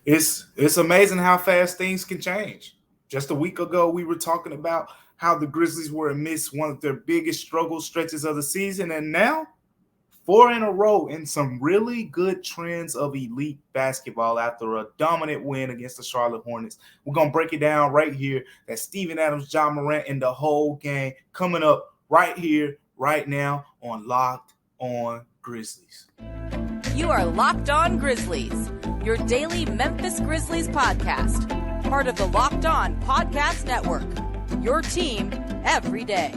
It's amazing how fast things can change. Just a week ago, we were talking about how the Grizzlies were amidst one of their biggest struggle stretches of the season, and now four in a row in some really good trends of elite basketball after a dominant win against the Charlotte Hornets. We're gonna break it down right here. That Steven Adams, John Morant, and the whole game coming up right here, right now on Locked On Grizzlies. You are Locked On Grizzlies, your daily Memphis Grizzlies podcast, part of the Locked On Podcast Network, your team every day.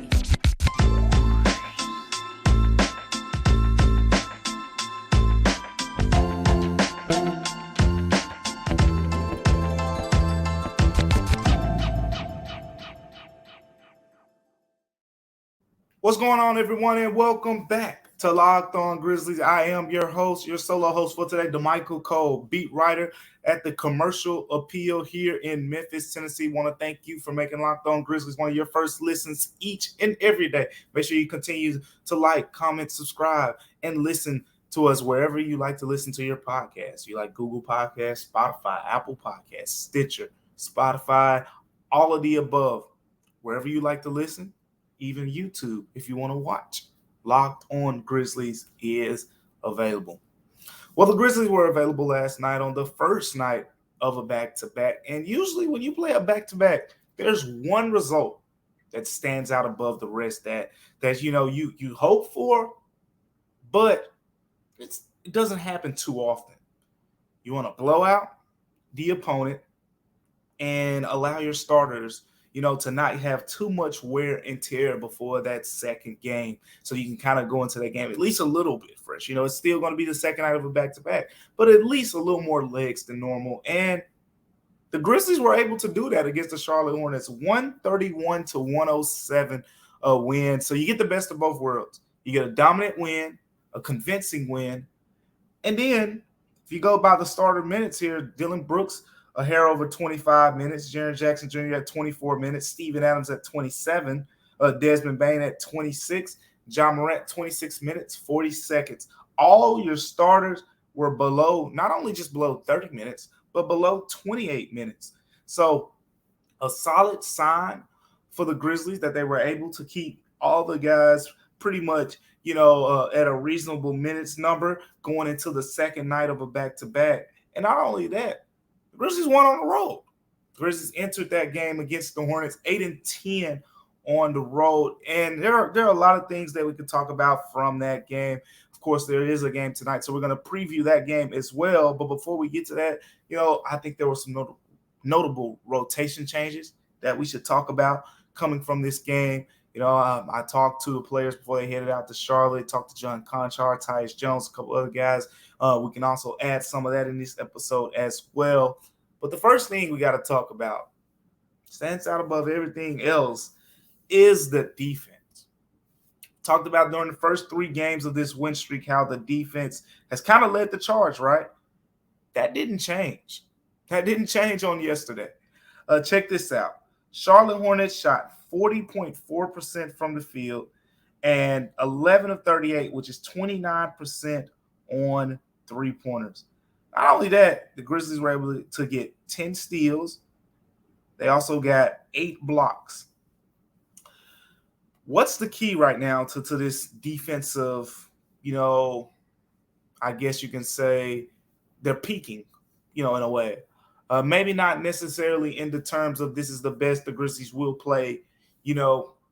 What's going on, everyone, and welcome back to Locked On Grizzlies. I am your host, your solo host for today, Damichael Cole, beat writer at the Commercial Appeal here in Memphis, Tennessee. Want to thank you for making Locked On Grizzlies one of your first listens each and every day. Make sure you continue to like, comment, subscribe, and listen to us wherever you like to listen to your podcasts. You like Google Podcasts, Spotify, Apple Podcasts, Stitcher, Spotify, all of the above. Wherever you like to listen, even YouTube, if you want to watch. Locked On Grizzlies is available. Well, the Grizzlies were available last night on the first night of a back-to-back. And usually when you play a back-to-back, there's one result that stands out above the rest that you hope for, but it doesn't happen too often. You want to blow out the opponent and allow your starters to not have too much wear and tear before that second game, so you can kind of go into that game at least a little bit fresh. It's still going to be the second night of a back-to-back, but at least a little more legs than normal. And the Grizzlies were able to do that against the Charlotte Hornets, 131-107 win. So you get the best of both worlds. You get a dominant win, a convincing win, and then if you go by the starter minutes here, Dillon Brooks, a hair over 25 minutes. Jaren Jackson Jr. at 24 minutes. Steven Adams at 27. Desmond Mason at 26. Jon Morant, 26 minutes, 40 seconds. All your starters were below, not only just below 30 minutes, but below 28 minutes. So a solid sign for the Grizzlies that they were able to keep all the guys pretty much, at a reasonable minutes number going into the second night of a back-to-back. And not only that, the Grizzlies won on the road. The Grizzlies entered that game against the Hornets 8-10 on the road. And there are a lot of things that we could talk about from that game. Of course, there is a game tonight, so we're going to preview that game as well. But before we get to that, I think there were some notable rotation changes that we should talk about coming from this game. I talked to the players before they headed out to Charlotte, talked to John Conchar, Tyus Jones, a couple other guys. We can also add some of that in this episode as well. But the first thing we got to talk about, stands out above everything else, is the defense. Talked about during the first three games of this win streak how the defense has kind of led the charge, right? That didn't change. That didn't change on yesterday. Check this out. Charlotte Hornets shot 40.4% from the field and 11 of 38, which is 29% on three-pointers. Not only that, the Grizzlies were able to get 10 steals. They also got 8 blocks. What's the key right now to this defensive, I guess you can say they're peaking, in a way. Maybe not necessarily in the terms of this is the best the Grizzlies will play,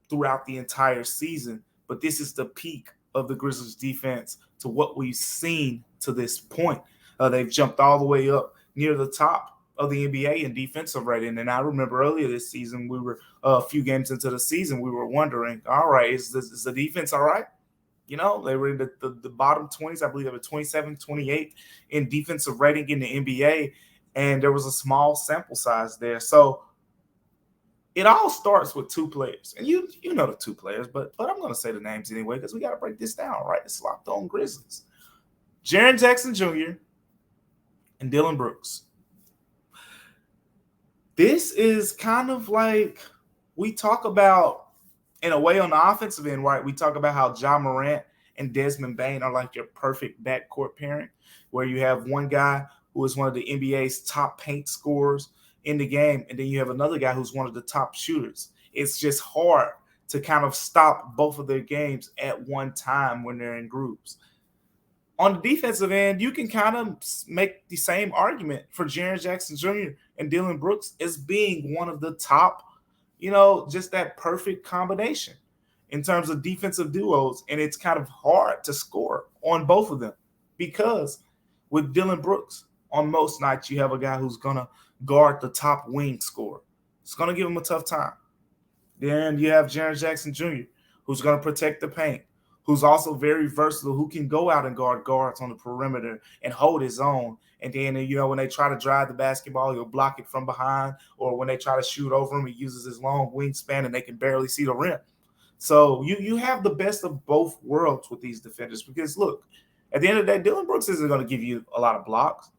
throughout the entire season. But this is the peak of the Grizzlies defense to what we've seen to this point. They've jumped all the way up near the top of the NBA in defensive rating. And I remember earlier this season, we were a few games into the season, we were wondering, all right, is the defense all right? They were in the bottom 20s. I believe they were 27, 28 in defensive rating in the NBA. And there was a small sample size there. So it all starts with two players. And you know the two players, but I'm going to say the names anyway because we got to break this down, right? It's Locked On Grizzlies. Jaren Jackson Jr. and Dillon Brooks. This is kind of like we talk about, in a way, on the offensive end, right? We talk about how Jon Morant and Desmond Mason are like your perfect backcourt pairing, where you have one guy who is one of the NBA's top paint scorers in the game, and then you have another guy who's one of the top shooters. It's just hard to kind of stop both of their games at one time when they're in groups. On the defensive end, you can kind of make the same argument for Jaren Jackson Jr. and Dillon Brooks as being one of the top, just that perfect combination in terms of defensive duos. And it's kind of hard to score on both of them because with Dillon Brooks, on most nights, you have a guy who's going to guard the top wing scorer. It's going to give him a tough time. Then you have Jaren Jackson Jr., who's going to protect the paint, who's also very versatile, who can go out and guard guards on the perimeter and hold his own. And then, when they try to drive the basketball, he'll block it from behind. Or when they try to shoot over him, he uses his long wingspan and they can barely see the rim. So you have the best of both worlds with these defenders because, look, at the end of the day, Dillon Brooks isn't going to give you a lot of blocks.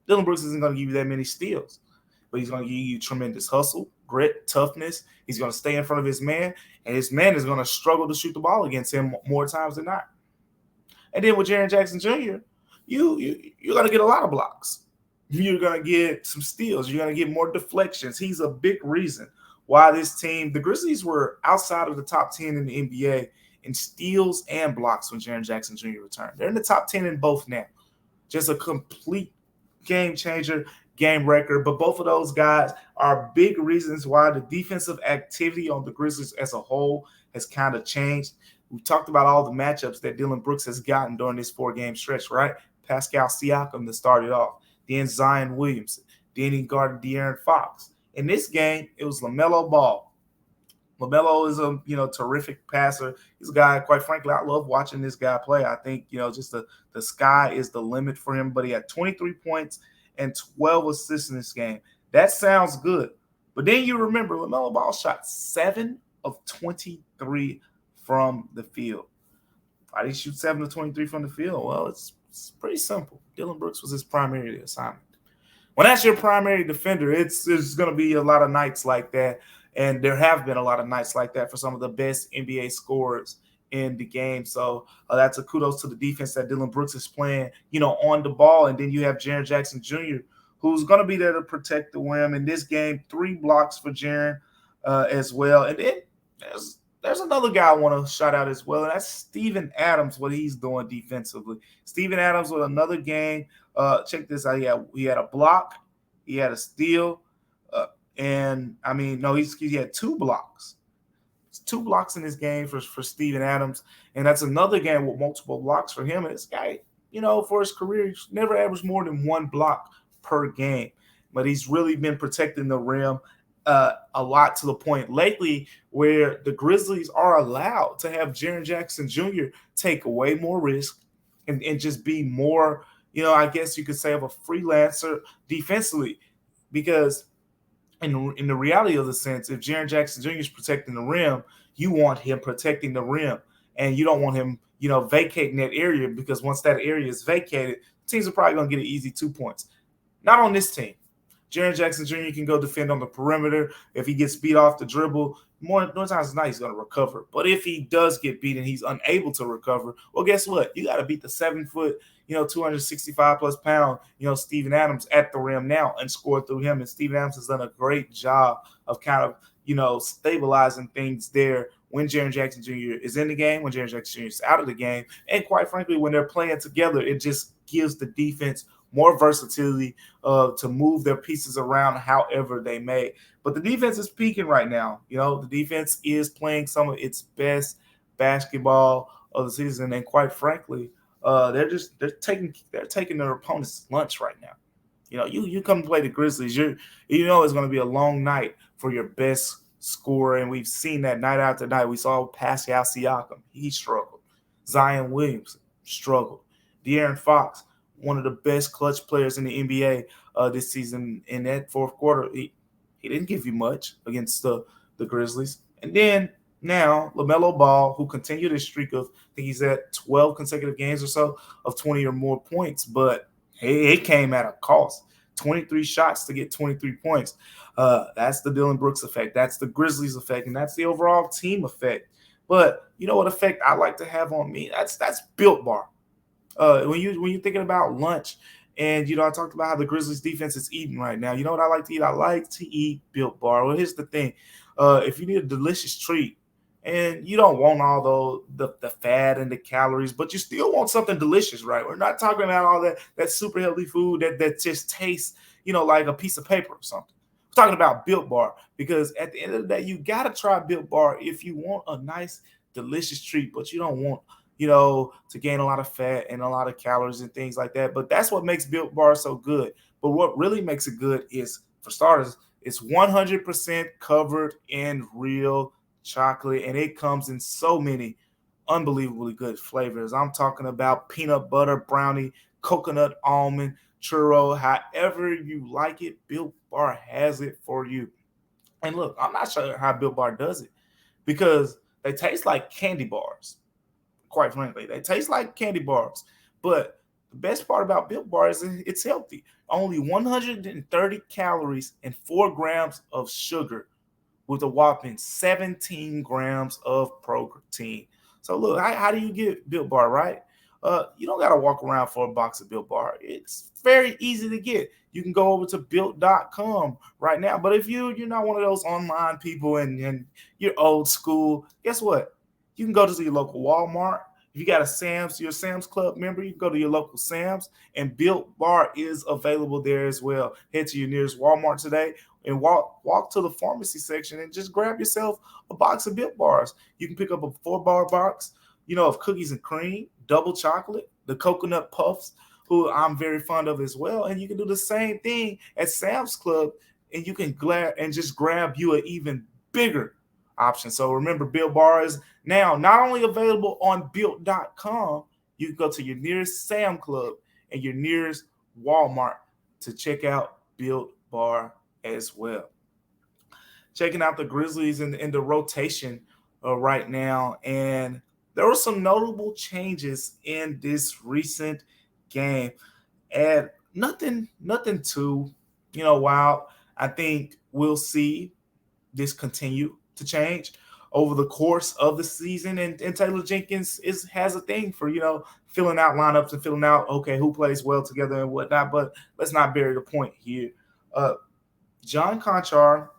Dillon Brooks isn't going to give you that many steals. But he's going to give you tremendous hustle, grit, toughness. He's going to stay in front of his man, and his man is going to struggle to shoot the ball against him more times than not. And then with Jaren Jackson Jr., you're going to get a lot of blocks. You're going to get some steals. You're going to get more deflections. He's a big reason why this team, the Grizzlies, were outside of the top 10 in the NBA in steals and blocks when Jaren Jackson Jr. returned. They're in the top 10 in both now. Just a complete game changer, game record. But both of those guys are big reasons why the defensive activity on the Grizzlies as a whole has kind of changed. We talked about all the matchups that Dillon Brooks has gotten during this 4-game stretch, right? Pascal Siakam to start it off. Then Zion Williamson. Then he guarded De'Aaron Fox. In this game, it was LaMelo Ball. LaMelo is a terrific passer. He's a guy, quite frankly, I love watching this guy play. I think, just the sky is the limit for him. But he had 23 points and 12 assists in this game. That sounds good. But then you remember LaMelo Ball shot 7 of 23 from the field. Why did he shoot 7 of 23 from the field? Well, it's pretty simple. Dillon Brooks was his primary assignment. When that's your primary defender, there's going to be a lot of nights like that. And there have been a lot of nights like that for some of the best NBA scorers in the game. So that's a kudos to the defense that Dillon Brooks is playing, on the ball. And then you have Jaren Jackson Jr., who's going to be there to protect the rim. In this game, 3 blocks for Jaren as well. And then there's another guy I want to shout out as well, and that's Steven Adams, what he's doing defensively. Steven Adams with another game. Check this out. He had a block. He had a steal. He had 2 blocks. It's 2 blocks in this game for Steven Adams, and that's another game with multiple blocks for him. And this guy, for his career, he's never averaged more than 1 block per game, but he's really been protecting the rim a lot to the point lately where the Grizzlies are allowed to have Jaren Jackson Jr. take away more risk and just be more, I guess you could say, of a freelancer defensively, because in the reality of the sense, if Jaren Jackson Jr. is protecting the rim, you want him protecting the rim, and you don't want him, vacating that area, because once that area is vacated, teams are probably going to get an easy 2 points. Not on this team. Jaren Jackson Jr. can go defend on the perimeter. If he gets beat off the dribble, more times than not, he's going to recover. But if he does get beat and he's unable to recover, well, guess what? You got to beat the 7-foot, 265-plus pound, Steven Adams at the rim now and score through him. And Steven Adams has done a great job of kind of, stabilizing things there when Jaren Jackson Jr. is in the game, when Jaren Jackson Jr. is out of the game. And quite frankly, when they're playing together, it just gives the defense more versatility to move their pieces around however they may. But the defense is peaking right now. The defense is playing some of its best basketball of the season, and quite frankly, they're taking their opponent's lunch right now. You come to play the Grizzlies, it's going to be a long night for your best scorer, and we've seen that night after night. We saw Pascal Siakam, he struggled. Zion Williamson struggled. De'Aaron Fox, one of the best clutch players in the NBA this season. In that fourth quarter, he didn't give you much against the Grizzlies. And then now LaMelo Ball, who continued his streak of, I think he's at 12 consecutive games or so of 20 or more points, but it came at a cost. 23 shots to get 23 points. That's the Dillon Brooks effect. That's the Grizzlies effect, and that's the overall team effect. But you know what effect I like to have on me? That's Built Bar. When you're thinking about lunch And, I talked about how the Grizzlies defense is eating right now. You know what I like to eat? I like to eat Built Bar. Well, here's the thing. If you need a delicious treat and you don't want all the fat and the calories, but you still want something delicious, right? We're not talking about all that super healthy food that just tastes, like a piece of paper or something. We're talking about Built Bar, because at the end of the day, you got to try Built Bar if you want a nice, delicious treat, but you don't want to gain a lot of fat and a lot of calories and things like that. But that's what makes Built Bar so good. But what really makes it good is, for starters, it's 100% covered in real chocolate, and it comes in so many unbelievably good flavors. I'm talking about peanut butter brownie, coconut almond, churro, however you like it, Built Bar has it for you. And look, I'm not sure how Built Bar does it, because they taste like candy bars. Quite frankly, they taste like candy bars. But the best part about Built Bar is it's healthy. Only 130 calories and 4 grams of sugar, with a whopping 17 grams of protein. So look, how do you get Built Bar, right? You don't got to walk around for a box of Built Bar. It's very easy to get. You can go over to built.com right now. But if you're not one of those online people and you're old school, guess what? You can go to your local Walmart. If you got you're a Sam's Club member, you can go to your local Sam's, and Built Bar is available there as well. Head to your nearest Walmart today and walk to the pharmacy section and just grab yourself a box of Built Bars. You can pick up a 4-bar box, of cookies and cream, double chocolate, the coconut puffs, who I'm very fond of as well. And you can do the same thing at Sam's Club, and you can just grab you an even bigger option. So remember, Built Bar is now not only available on built.com, you can go to your nearest Sam Club and your nearest Walmart to check out Built Bar as well. Checking out the Grizzlies in the rotation right now, and there were some notable changes in this recent game, and nothing too wild. I think we'll see this continue to change over the course of the season, and Taylor Jenkins has a thing for filling out lineups and filling out who plays well together and whatnot. But let's not bury the point here. John Conchar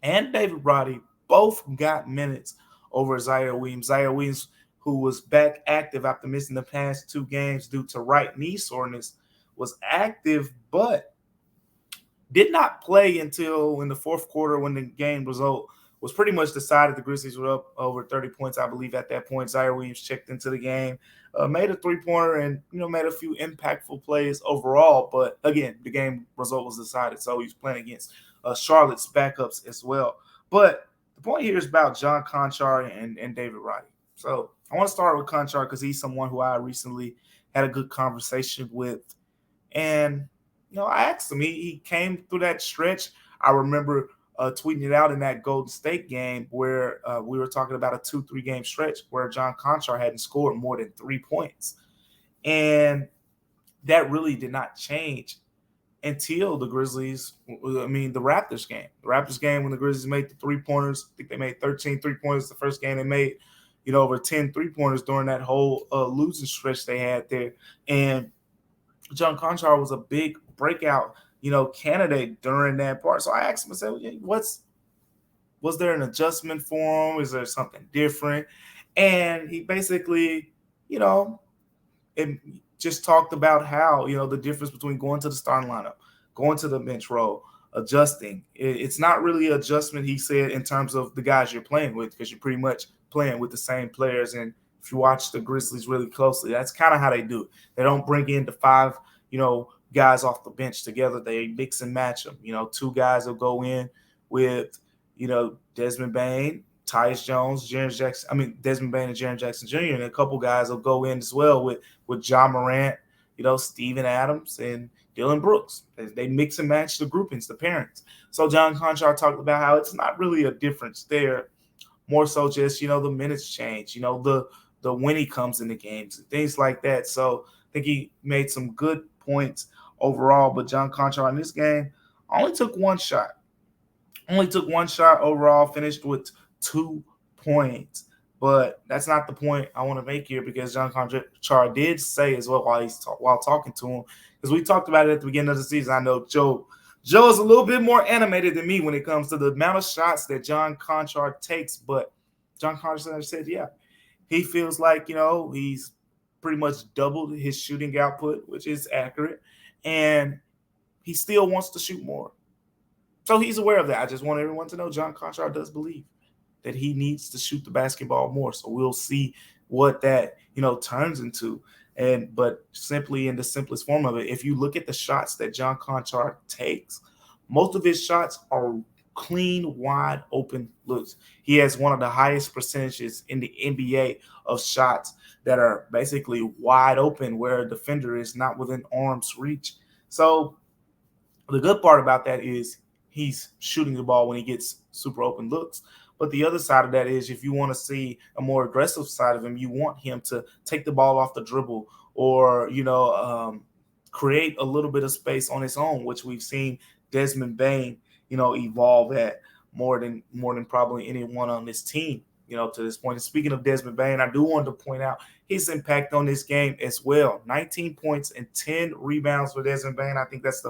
and David Roddy both got minutes over Zaire Williams. Zaire Williams, who was back active after missing the past 2 games due to right knee soreness, was active but did not play until in the fourth quarter, when the game result was pretty much decided. The Grizzlies were up over 30 points, I believe, at that point. Zaire Williams checked into the game, made a 3-pointer, and made a few impactful plays overall. But again, the game result was decided, so he's playing against Charlotte's backups as well. But the point here is about John Conchar and David Roddy. So I want to start with Conchar because he's someone who I recently had a good conversation with. And, I asked him, he came through that stretch. I remember tweeting it out in that Golden State game where we were talking about a 2-3 game stretch where John Conchar hadn't scored more than 3 points. And that really did not change until the Raptors game. The Raptors game, when the Grizzlies made the 3-pointers, I think they made 13 3-pointers the first game. They made, over 10 3-pointers during that whole losing stretch they had there. And John Conchar was a big breakout, candidate during that part. So I asked him, I said, was there an adjustment for him? Is there something different? And he basically, it just talked about how, the difference between going to the starting lineup, going to the bench role, adjusting. It's not really an adjustment, he said, in terms of the guys you're playing with, because you're pretty much playing with the same players. And if you watch the Grizzlies really closely, that's kind of how they do it. They don't bring in the 5, guys off the bench together. They mix and match them. 2 guys will go in with, Desmond Bain, Tyus Jones, Desmond Bain and Jaren Jackson Jr., and a couple guys will go in as well with John Morant, Steven Adams, and Dillon Brooks. They mix and match the groupings, the parents. So John Conchar talked about how it's not really a difference there, more so just, the minutes change, the when he comes in the games and things like that. So I think he made some good points overall, but John Conchar in this game only took 1 shot. Overall, finished with 2 points. But that's not the point I want to make here, because Jon Conchar did say as well while talking to him, because we talked about it at the beginning of the season. I know Joe is a little bit more animated than me when it comes to the amount of shots that Jon Conchar takes, but Jon Conchar said, yeah, he feels like, he's pretty much doubled his shooting output, which is accurate, and he still wants to shoot more. So he's aware of that. I just want everyone to know Jon Conchar does believe that he needs to shoot the basketball more. So we'll see what that, turns into. But simply in the simplest form of it, if you look at the shots that Jon Conchar takes, most of his shots are clean, wide open looks. He has one of the highest percentages in the NBA of shots that are basically wide open, where a defender is not within arm's reach. So the good part about that is he's shooting the ball when he gets super open looks. But the other side of that is, if you want to see a more aggressive side of him, you want him to take the ball off the dribble, or, create a little bit of space on his own, which we've seen Desmond Mason, evolve at more than probably anyone on this team, to this point. And speaking of Desmond Mason, I do want to point out his impact on this game as well. 19 points and 10 rebounds for Desmond Mason. I think that's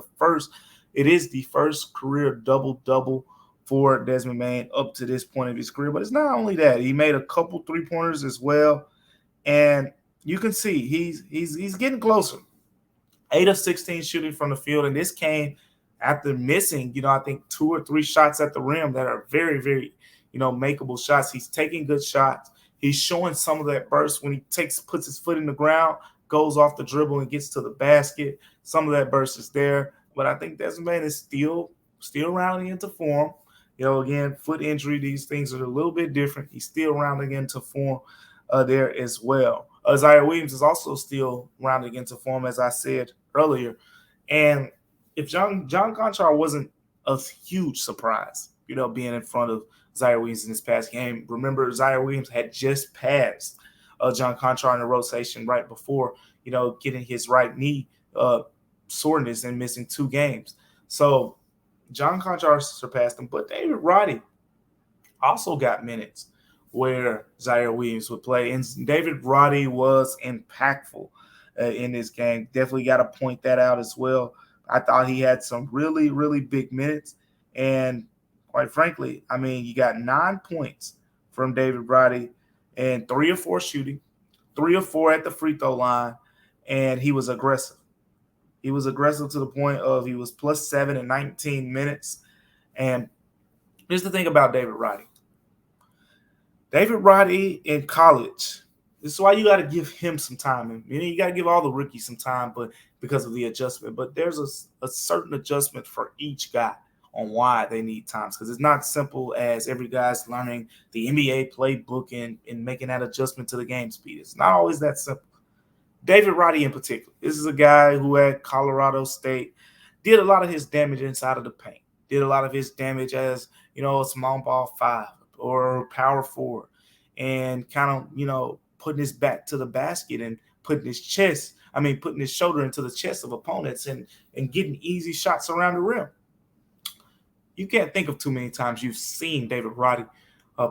it is the first career double-double for Desmond Mason up to this point of his career. But it's not only that. He made a couple three-pointers as well. And you can see he's getting closer. 8 of 16 shooting from the field. And this came after missing, I think 2 or 3 shots at the rim that are very, very, makeable shots. He's taking good shots. He's showing some of that burst when he puts his foot in the ground, goes off the dribble and gets to the basket. Some of that burst is there. But I think Desmond Mason is still rounding into form. Again, foot injury, these things are a little bit different. He's still rounding into form there as well. Ziaire Williams is also still rounding into form, as I said earlier. And if Jon Conchar wasn't a huge surprise, being in front of Ziaire Williams in this past game. Remember, Ziaire Williams had just passed Jon Conchar in the rotation right before, getting his right knee soreness and missing 2 games. So Jon Conchar surpassed him, but David Roddy also got minutes where Ziaire Williams would play, and David Roddy was impactful in this game. Definitely got to point that out as well. I thought he had some really, really big minutes, and quite frankly, you got 9 points from David Roddy and 3 or 4 shooting, 3 or 4 at the free throw line, and he was aggressive. He was aggressive to the point of he was +7 in 19 minutes. And here's the thing about David Roddy. David Roddy in college, this is why you got to give him some time. And you got to give all the rookies some time, but because of the adjustment. But there's a certain adjustment for each guy on why they need times, because it's not simple as every guy's learning the NBA playbook and making that adjustment to the game speed. It's not always that simple. David Roddy in particular, this is a guy who at Colorado State did a lot of his damage inside of the paint, did a lot of his damage as, a small ball 5 or power forward, and kind of, putting his back to the basket and putting his shoulder into the chest of opponents and getting easy shots around the rim. You can't think of too many times you've seen David Roddy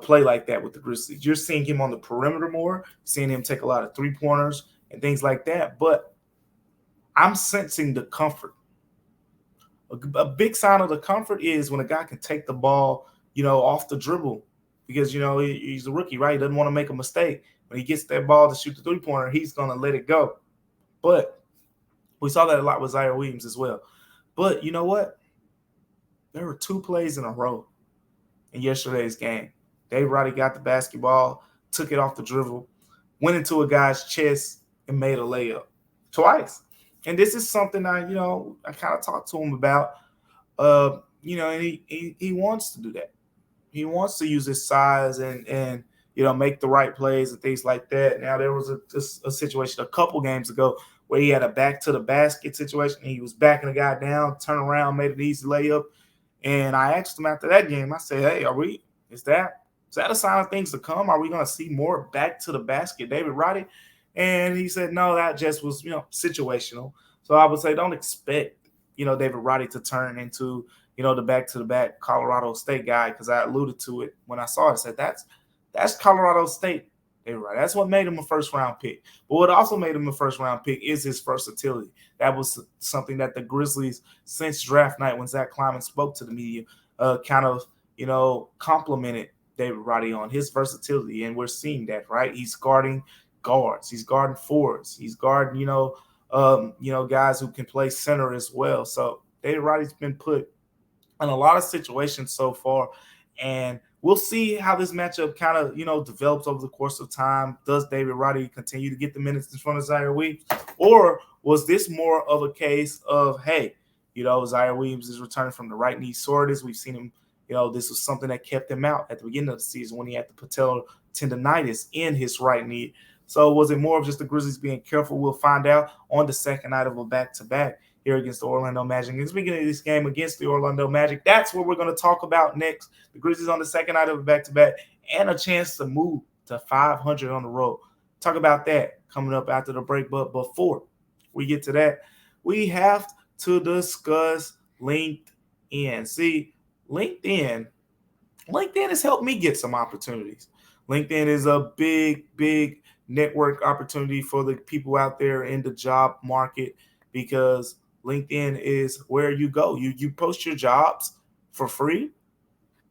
play like that with the Grizzlies. You're seeing him on the perimeter more, seeing him take a lot of three-pointers and things like that. But I'm sensing the comfort. A big sign of the comfort is when a guy can take the ball, off the dribble, because, he's a rookie, right? He doesn't want to make a mistake. When he gets that ball to shoot the three-pointer, he's going to let it go. But we saw that a lot with Ziaire Williams as well. But you know what? There were 2 plays in a row in yesterday's game. David Roddy got the basketball, took it off the dribble, went into a guy's chest, and made a layup twice. And this is something I kind of talked to him about. And he wants to do that. He wants to use his size and make the right plays and things like that. Now, there was a situation a couple games ago where he had a back-to-the-basket situation. He was backing a guy down, turned around, made an easy layup. And I asked him after that game, I said, hey, is that a sign of things to come? Are we going to see more back-to-the-basket David Roddy? And he said, no, that just was, situational. So I would say don't expect, David Roddy to turn into, the back-to-the-back Colorado State guy, because I alluded to it when I saw it. I said, that's Colorado State David Roddy. That's what made him a first-round pick. But what also made him a first-round pick is his versatility. That was something that the Grizzlies, since draft night when Zach Kleiman spoke to the media, kind of, complimented David Roddy on his versatility, and we're seeing that, right? He's guarding guards, he's guarding forwards, he's guarding, guys who can play center as well. So David Roddy's been put in a lot of situations so far, and we'll see how this matchup kind of, develops over the course of time. Does David Roddy continue to get the minutes in front of Zaire Williams? Or was this more of a case of, hey, Zaire Williams is returning from the right knee soreness. We've seen him, this was something that kept him out at the beginning of the season when he had the patellar tendonitis in his right knee. So was it more of just the Grizzlies being careful? We'll find out on the second night of a back-to-back here against the Orlando Magic. And speaking of this game against the Orlando Magic, that's what we're going to talk about next. The Grizzlies on the second night of a back-to-back and a chance to move to 500 on the road. Talk about that coming up after the break. But before we get to that, we have to discuss LinkedIn. See, LinkedIn has helped me get some opportunities. LinkedIn is a big network opportunity for the people out there in the job market, because LinkedIn is where you go. You post your jobs for free,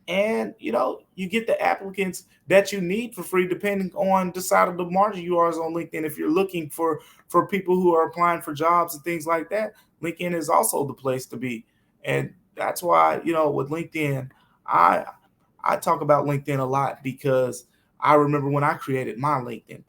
and you get the applicants that you need for free, depending on the side of the margin you are on LinkedIn. If you're looking for people who are applying for jobs and things like that, LinkedIn is also the place to be. And that's why, with LinkedIn, I talk about LinkedIn a lot, because I remember when I created my LinkedIn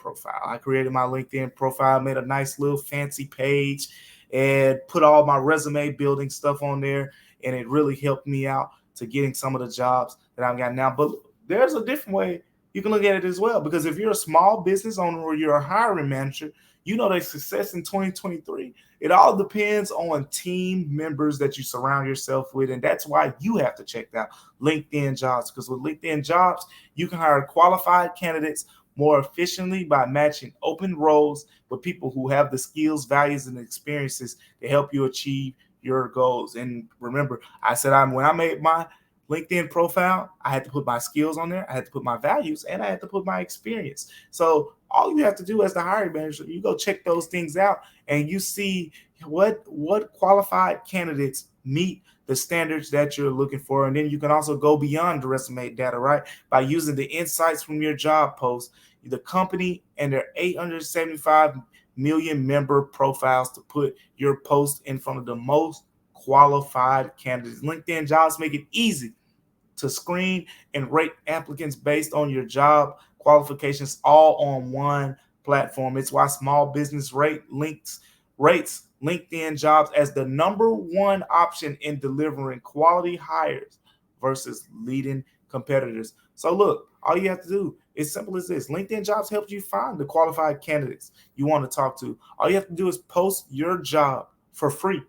profile. Made a nice little fancy page and put all my resume building stuff on there, and it really helped me out to getting some of the jobs that I've got now. But there's a different way you can look at it as well, because if you're a small business owner or you're a hiring manager, that success in 2023, it all depends on team members that you surround yourself with. And that's why you have to check out LinkedIn Jobs, because with LinkedIn Jobs, you can hire qualified candidates more efficiently by matching open roles with people who have the skills, values, and experiences to help you achieve your goals. And remember, I said when I made my LinkedIn profile, I had to put my skills on there, I had to put my values, and I had to put my experience. So all you have to do as the hiring manager, you go check those things out, and you see what qualified candidates meet the standards that you're looking for. And then you can also go beyond the resume data, right? By using the insights from your job post, the company and their 875 million member profiles to put your post in front of the most qualified candidates. LinkedIn Jobs make it easy to screen and rate applicants based on your job qualifications, all on one platform. It's why small business rates LinkedIn Jobs as the number one option in delivering quality hires versus leading competitors. So look, all you have to do is simple as this. LinkedIn Jobs helps you find the qualified candidates you want to talk to. All you have to do is post your job for free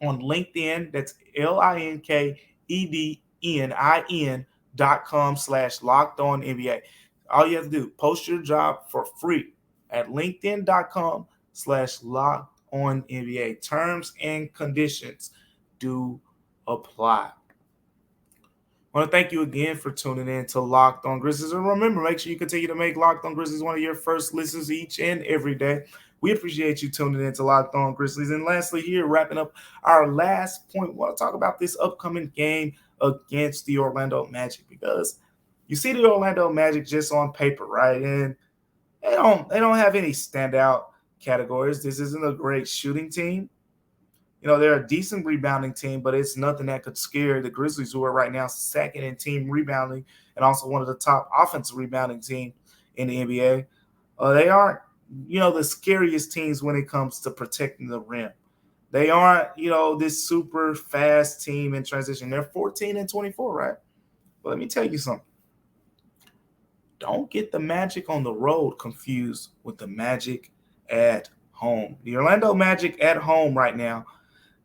on LinkedIn. That's LinkedIn.com/LockedOnNBA. All you have to do, post your job for free at LinkedIn.com/LockedOnNBA. Terms and conditions do apply. I want to thank you again for tuning in to Locked On Grizzlies. And remember, make sure you continue to make Locked On Grizzlies one of your first listens each and every day. We appreciate you tuning in to Locked On Grizzlies. And lastly, here, wrapping up our last point, we want to talk about this upcoming game against the Orlando Magic, because you see the Orlando Magic just on paper, right? And they don't have any standout categories. This isn't a great shooting team. They're a decent rebounding team, but it's nothing that could scare the Grizzlies, who are right now second in team rebounding and also one of the top offensive rebounding teams in the NBA. They aren't, the scariest teams when it comes to protecting the rim. They aren't, this super fast team in transition. They're 14-24, right? But let me tell you something. Don't get the Magic on the road confused with the Magic at home. The Orlando Magic at home right now,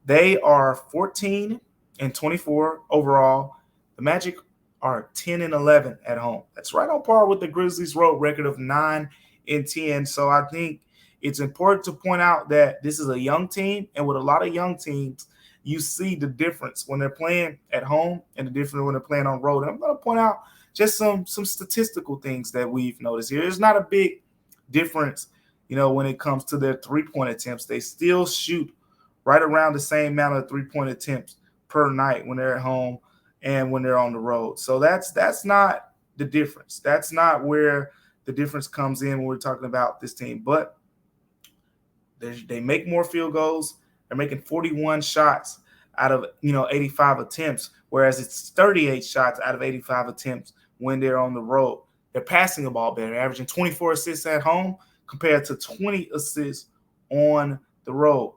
they are 14-24 overall. The Magic are 10-11 at home. That's right on par with the Grizzlies' road record of 9-10. So I think it's important to point out that this is a young team, and with a lot of young teams, you see the difference when they're playing at home and the difference when they're playing on road. And I'm going to point out just some statistical things that we've noticed here. There's not a big difference, when it comes to their three-point attempts. They still shoot right around the same amount of three-point attempts per night when they're at home and when they're on the road. So that's not the difference. That's not where the difference comes in when we're talking about this team. But they make more field goals. They're making 41 shots out of 85 attempts, whereas it's 38 shots out of 85 attempts when they're on the road. They're passing the ball better, averaging 24 assists at home compared to 20 assists on the road.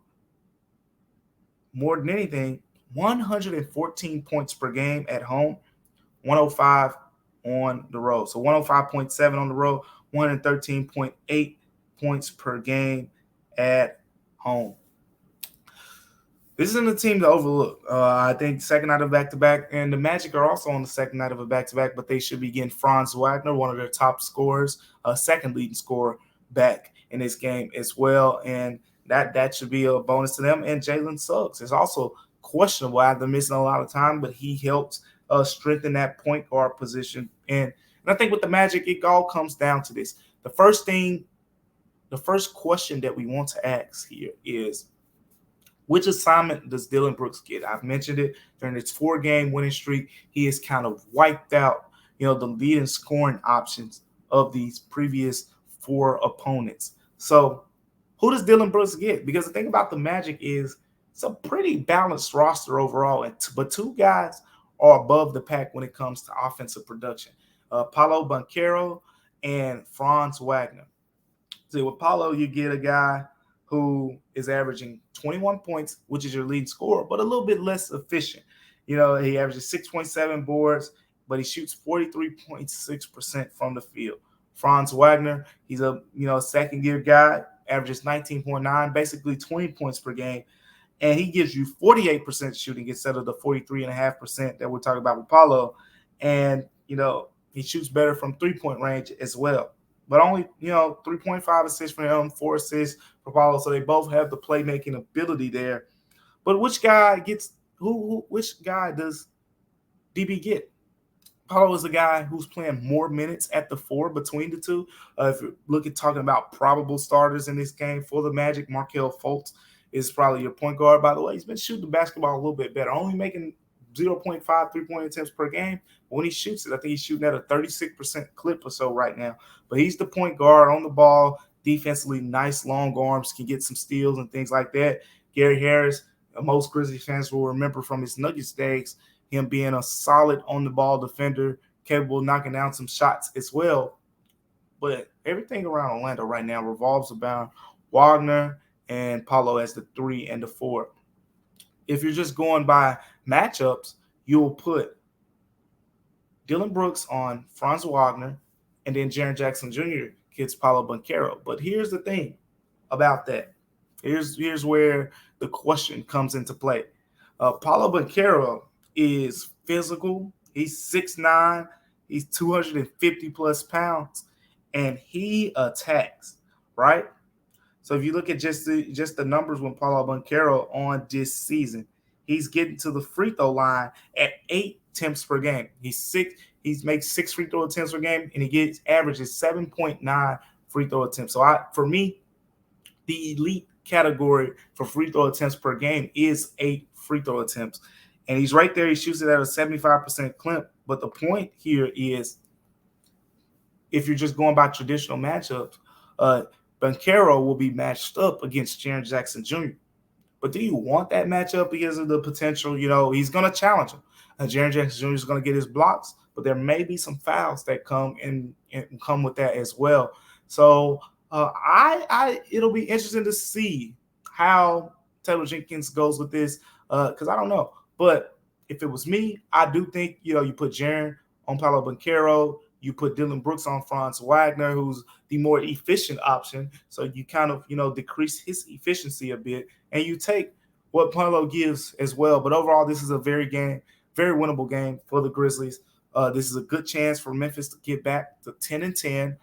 More than anything, 114 points per game at home, 105 on the road. So 105.7 on the road, 113.8 points per game at home. This isn't a team to overlook. I think second night of back-to-back, and the Magic are also on the second night of a back-to-back, but they should be getting Franz Wagner, one of their top scorers, second leading scorer, back in this game as well, and that should be a bonus to them. And Jalen Suggs is also questionable after missing a lot of time, but he helps strengthen that point guard position. And I think with the Magic, it all comes down to this. The first question that we want to ask here is, which assignment does Dillon Brooks get? I've mentioned it during his 4-game winning streak. He has kind of wiped out, the leading scoring options of these previous 4 opponents. So who does Dillon Brooks get? Because the thing about the Magic is it's a pretty balanced roster overall, but 2 guys are above the pack when it comes to offensive production. Paolo Banchero and Franz Wagner. So with Paolo, you get a guy who is averaging 21 points, which is your lead scorer, but a little bit less efficient. He averages 6.7 boards, but he shoots 43.6% from the field. Franz Wagner, he's a second-year guy, averages 19.9, basically 20 points per game, and he gives you 48% shooting instead of the 43.5% that we're talking about with Paulo. And he shoots better from three-point range as well. But only 3.5 assists for him, 4 assists for Paulo, so they both have the playmaking ability there. But which guy gets which guy does DB get? Paulo is a guy who's playing more minutes at the 4 between the two. If you're talking about probable starters in this game for the Magic, Markelle Fultz is probably your point guard. By the way, he's been shooting the basketball a little bit better, only making 0.5 three-point attempts per game. But when he shoots it, I think he's shooting at a 36% clip or so right now. But he's the point guard on the ball, defensively, nice long arms, can get some steals and things like that. Gary Harris, most Grizzlies fans will remember from his Nuggets days, him being a solid on-the-ball defender, capable of knocking down some shots as well. But everything around Orlando right now revolves around Wagner and Paulo as the 3 and the 4. If you're just going by matchups, you'll put Dillon Brooks on Franz Wagner, and then Jaren Jackson Jr. gets Paolo Banchero. But here's the thing about that. Here's where the question comes into play. Paolo Banchero is physical. He's 6'9". He's 250-plus pounds, and he attacks, right? So if you look at just the numbers with Paolo Banchero on this season, he's getting to the free throw line at 8 attempts per game. He makes 6 free throw attempts per game, and he averages 7.9 free throw attempts. So for me, the elite category for free throw attempts per game is 8 free throw attempts. And he's right there. He shoots it at a 75% clip. But the point here is, if you're just going by traditional matchups, Banchero will be matched up against Jaren Jackson Jr. But do you want that matchup because of the potential? He's going to challenge him. Jaren Jackson Jr. is going to get his blocks, but there may be some fouls that come with that as well. So it'll be interesting to see how Taylor Jenkins goes with this because I don't know. But if it was me, I do think, you put Jaren on Paolo Banchero, you put Dillon Brooks on Franz Wagner, who's the more efficient option. So you kind of, decrease his efficiency a bit, and you take what Paolo gives as well. But overall, this is a very winnable game for the Grizzlies. This is a good chance for Memphis to get back to 10-10.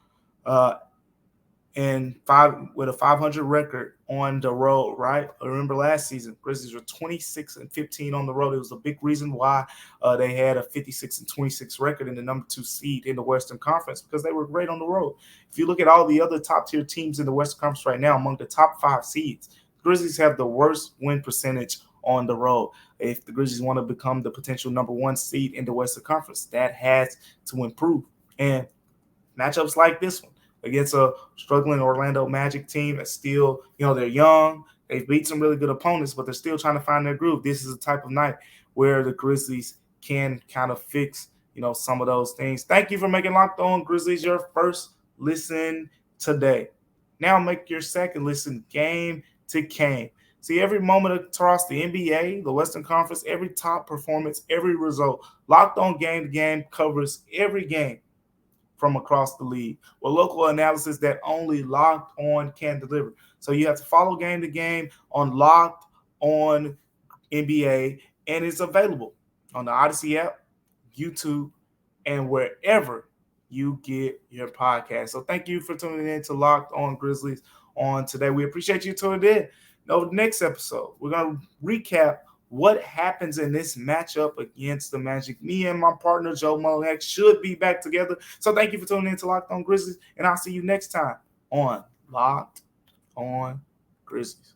and with a 500 record on the road, right? I remember last season, Grizzlies were 26-15 on the road. It was a big reason why they had a 56-26 record in the number 2 seed in the Western Conference, because they were great on the road. If you look at all the other top tier teams in the Western Conference right now, among the top 5 seeds, the Grizzlies have the worst win percentage on the road. If the Grizzlies want to become the potential number 1 seed in the Western Conference, that has to improve. And matchups like this one against a struggling Orlando Magic team that's still, they're young. They've beat some really good opponents, but they're still trying to find their groove. This is a type of night where the Grizzlies can kind of fix, some of those things. Thank you for making Locked On Grizzlies your first listen today. Now make your second listen game to game. See every moment across the NBA, the Western Conference, every top performance, every result. Locked On Game to Game covers every game from across the league, with local analysis that only Locked On can deliver. So you have to follow game to game on Locked On NBA, and it's available on the Odyssey app, YouTube, and wherever you get your podcast. So thank you for tuning in to Locked On Grizzlies on today. We appreciate you tuning in. Now, the next episode, we're going to recap what happens in this matchup against the Magic. Me and my partner, Joe Mullen, should be back together. So thank you for tuning in to Locked On Grizzlies, and I'll see you next time on Locked On Grizzlies.